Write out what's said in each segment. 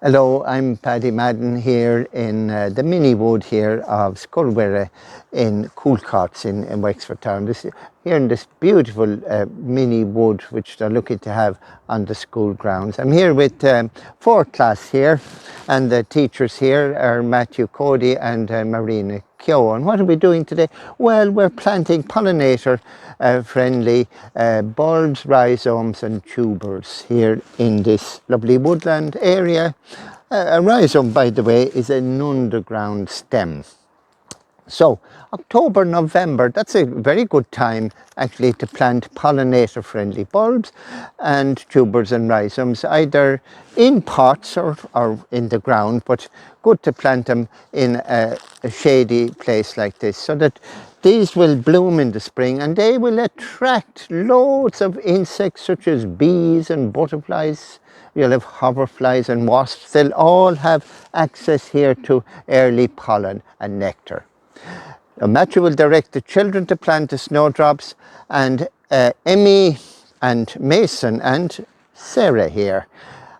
Hello, I'm Paddy Madden here in the mini wood here of Scoil Mhuire in Coolcotts in Wexford town. Here in this beautiful mini wood which they're looking to have on the school grounds. I'm here with fourth class here, and the teachers here are Cody and Marina Kehoe. And what are we doing today? Well, we're planting pollinator-friendly bulbs, rhizomes and tubers here in this lovely woodland area. A rhizome, by the way, is an underground stem. So October, November, that's a very good time actually to plant pollinator-friendly bulbs and tubers and rhizomes, either in pots or in the ground, but good to plant them in a shady place like this, so that these will bloom in the spring and they will attract loads of insects such as bees and butterflies. You'll have hoverflies and wasps. They'll all have access here to early pollen and nectar. Matthew will direct the children to plant the snowdrops, and Emmy and Mason and Sarah here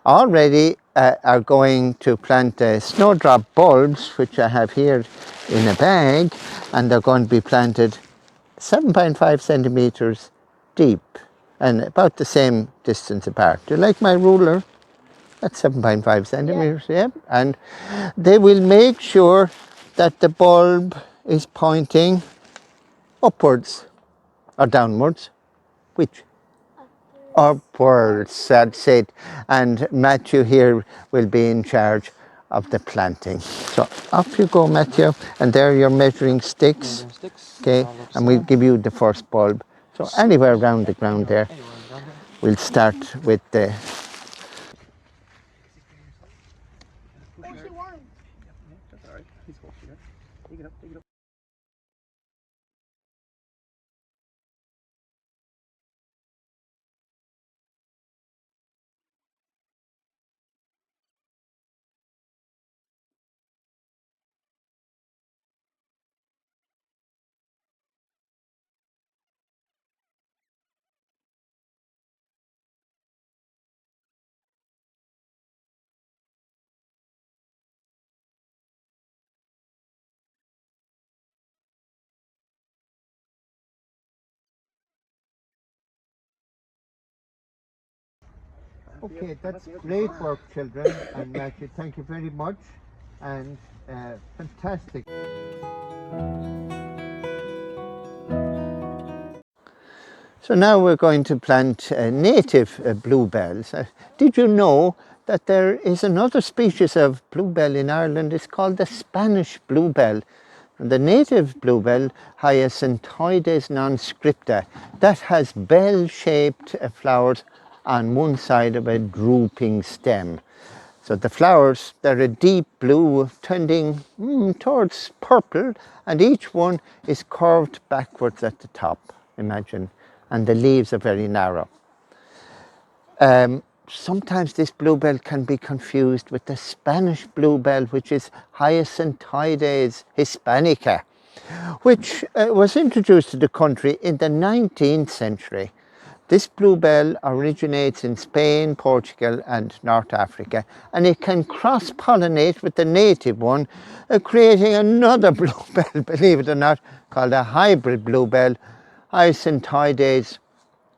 already are going to plant the snowdrop bulbs, which I have here in a bag, and they're going to be planted 7.5 centimeters deep and about the same distance apart. Do you like my ruler? That's 7.5 centimeters, yeah. And they will make sure that the bulb is pointing upwards or downwards. Which? Upwards, that's it. And Matthew here will be in charge of the planting. So off you go, Matthew. And there are your measuring sticks. Okay, and we'll give you the first bulb. So anywhere around the ground there. We'll start with the... Okay, that's great work, children, and Matthew, thank you very much, and fantastic. So now we're going to plant native bluebells. Did you know that there is another species of bluebell in Ireland? It's called the Spanish bluebell. And the native bluebell, Hyacintoides non-scripta, that has bell-shaped flowers on one side of a drooping stem. So the flowers, they're a deep blue tending towards purple, and each one is curved backwards at the top, imagine, and the leaves are very narrow. Sometimes this bluebell can be confused with the Spanish bluebell, which is Hyacintoides hispanica, which was introduced to the country in the 19th century. This bluebell originates in Spain, Portugal and North Africa, and it can cross-pollinate with the native one, creating another bluebell, believe it or not, called a hybrid bluebell, Hyacintoides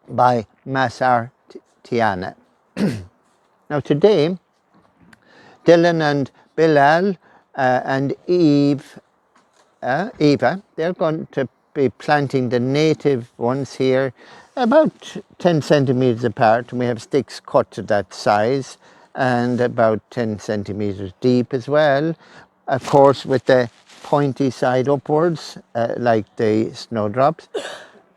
by Massartiana. Now today, Dylan and Bilal and Eva, they're going to be planting the native ones here about 10 centimeters apart, and we have sticks cut to that size and about 10 centimeters deep as well, of course with the pointy side upwards like the snowdrops.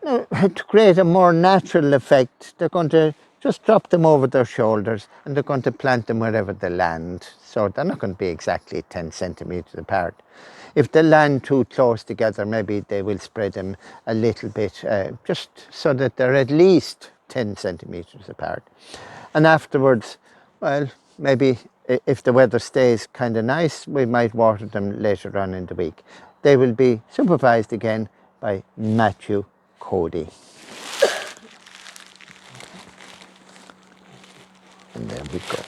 Now, to create a more natural effect, they're going to just drop them over their shoulders and they're going to plant them wherever they land. So they're not going to be exactly 10 centimeters apart. If they land too close together, maybe they will spread them a little bit, just so that they're at least 10 centimeters apart. And afterwards, well, maybe if the weather stays kind of nice, we might water them later on in the week. They will be supervised again by Matthew Cody. And there we go.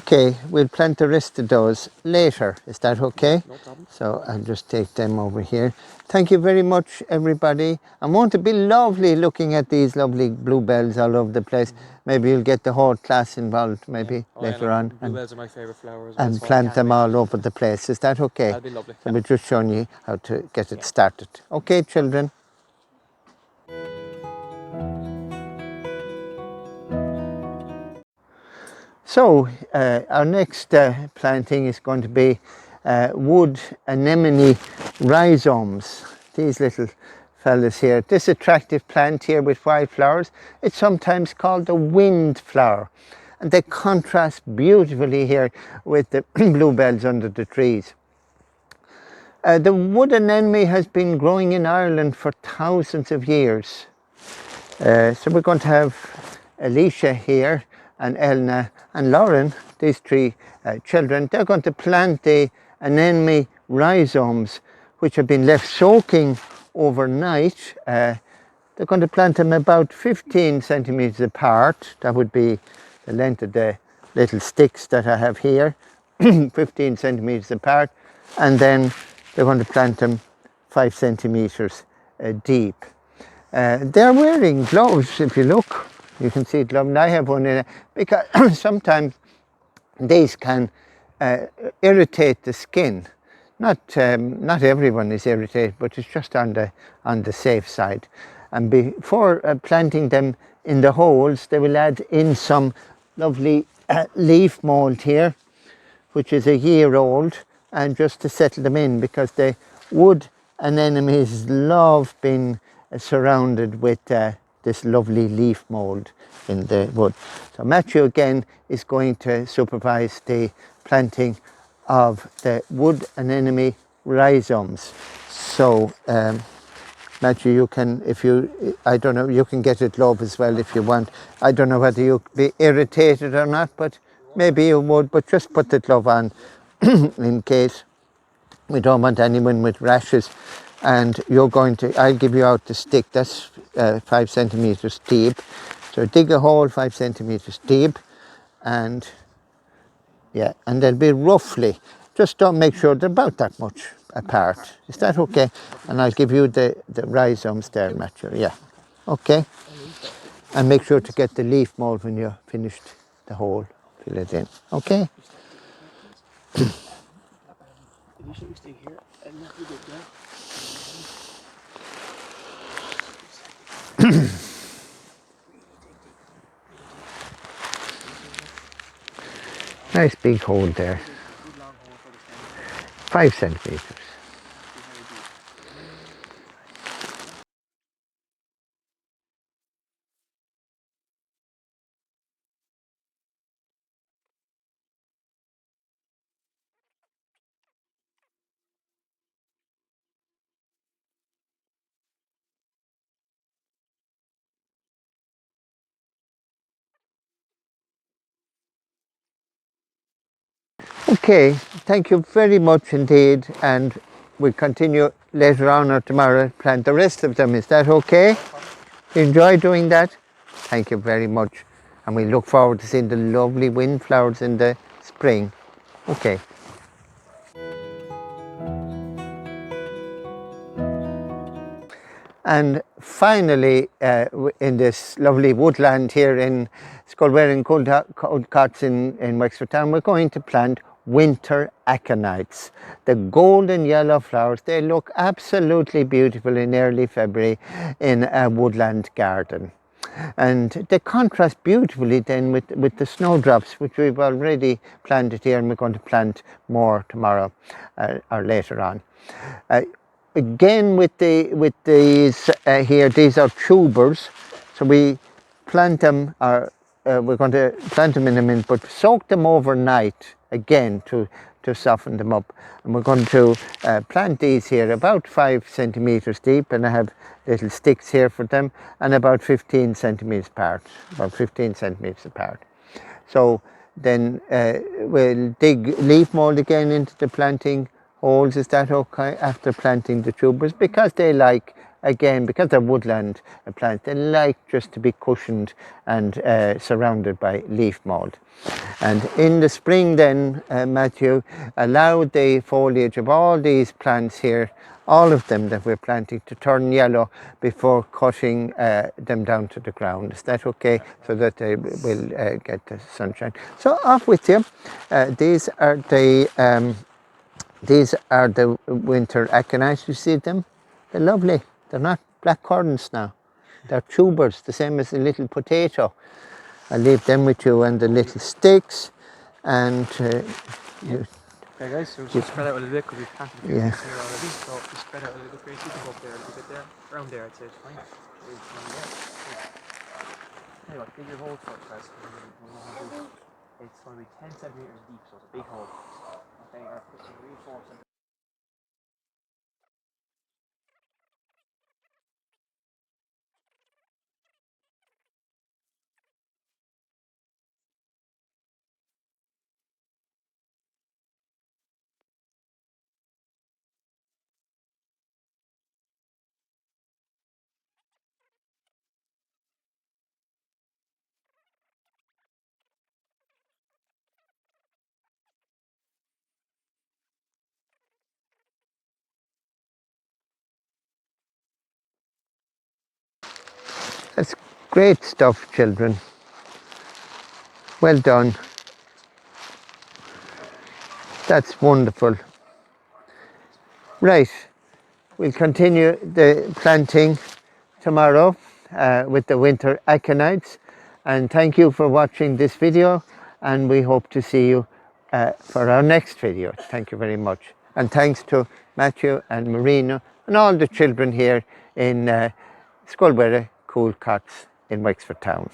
Okay, we'll plant the rest of those later. Is that okay? No problem. So I'll just take them over here. Thank you very much, everybody. And won't it be lovely looking at these lovely bluebells all over the place? Maybe you'll get the whole class involved, maybe later on. Bluebells are my favourite flower as well. And plant them all over the place. Is that okay? That'll be lovely. So we're just showing you how to get it started. Okay, children. So our next planting is going to be wood anemone rhizomes. These little fellas here. This attractive plant here with white flowers, it's sometimes called the wind flower. And they contrast beautifully here with the bluebells under the trees. The wood anemone has been growing in Ireland for thousands of years. So we're going to have Alicia here and Elna and Lauren, these three children. They're going to plant the anemone rhizomes, which have been left soaking overnight. They're going to plant them about 15 centimetres apart. That would be the length of the little sticks that I have here, 15 centimetres apart. And then they're going to plant them 5 centimetres deep. They're wearing gloves. If you look, you can see gloves. And I have one in it because sometimes these can irritate the skin. Not everyone is irritated, but it's just on the safe side. And before planting them in the holes, they will add in some lovely leaf mould here, which is a year old, and just to settle them in, because the wood anemones love being surrounded with this lovely leaf mould in the wood. So Matthew again is going to supervise the planting of the wood anemone rhizomes. So Matthew, you can, I don't know, you can get a glove as well if you want. I don't know whether you'll be irritated or not, but maybe you would, but just put the glove on in case. We don't want anyone with rashes. And I'll give you out the stick, that's 5 centimetres deep. So dig a hole 5 centimetres deep, and they'll be roughly, just don't make sure they're about that much apart. Is that okay? And I'll give you the rhizomes there, Matthew. Yeah, okay. And make sure to get the leaf mould when you're finished the hole, fill it in, okay? Nice big hole there. 5 centimetres. Okay, thank you very much indeed, and we'll continue later on or tomorrow, plant the rest of them. Is that okay? You enjoy doing that? Thank you very much, and we look forward to seeing the lovely windflowers in the spring. Okay. And finally, in this lovely woodland here in Scoil Mhuire N.S. in Wexford town, we're going to plant winter aconites. The golden yellow flowers, they look absolutely beautiful in early February in a woodland garden. And they contrast beautifully then with the snowdrops, which we've already planted here, and we're going to plant more tomorrow or later on. Again with these here, these are tubers, so we plant them, or we're going to plant them in a minute, but soak them overnight again to soften them up. And we're going to plant these here about 5 centimeters deep, and I have little sticks here for them, and about 15 centimeters apart, So then we'll dig leaf mold again into the planting holes. Is that okay, after planting the tubers? Because they like, again, because they're woodland plants, they like just to be cushioned and surrounded by leaf mold. And in the spring then, Matthew, allow the foliage of all these plants here, all of them that we're planting, to turn yellow before cutting them down to the ground. Is that okay? So that they will get the sunshine. So off with you. These are the winter aconites. You see them? They're lovely. They're not black currants now. They're tubers, the same as a little potato. I'll leave them with you and the little sticks. And okay guys, so just spread out a little bit because we've planted a few here already. So just spread out a little bit, Grace. You can go up there a little bit there. Around there, I'd say it's fine. Tell you what, dig your hole first, guys. It's going to be 10 centimeters deep, so it's a big hole. Okay, I'll put some reinforcement. that's great stuff, children. Well done. That's wonderful. Right, we'll continue the planting tomorrow with the winter aconites. And thank you for watching this video, and we hope to see you for our next video. Thank you very much. And thanks to Matthew and Marina and all the children here in Scoil Mhuire Coolcotts in Wexford town.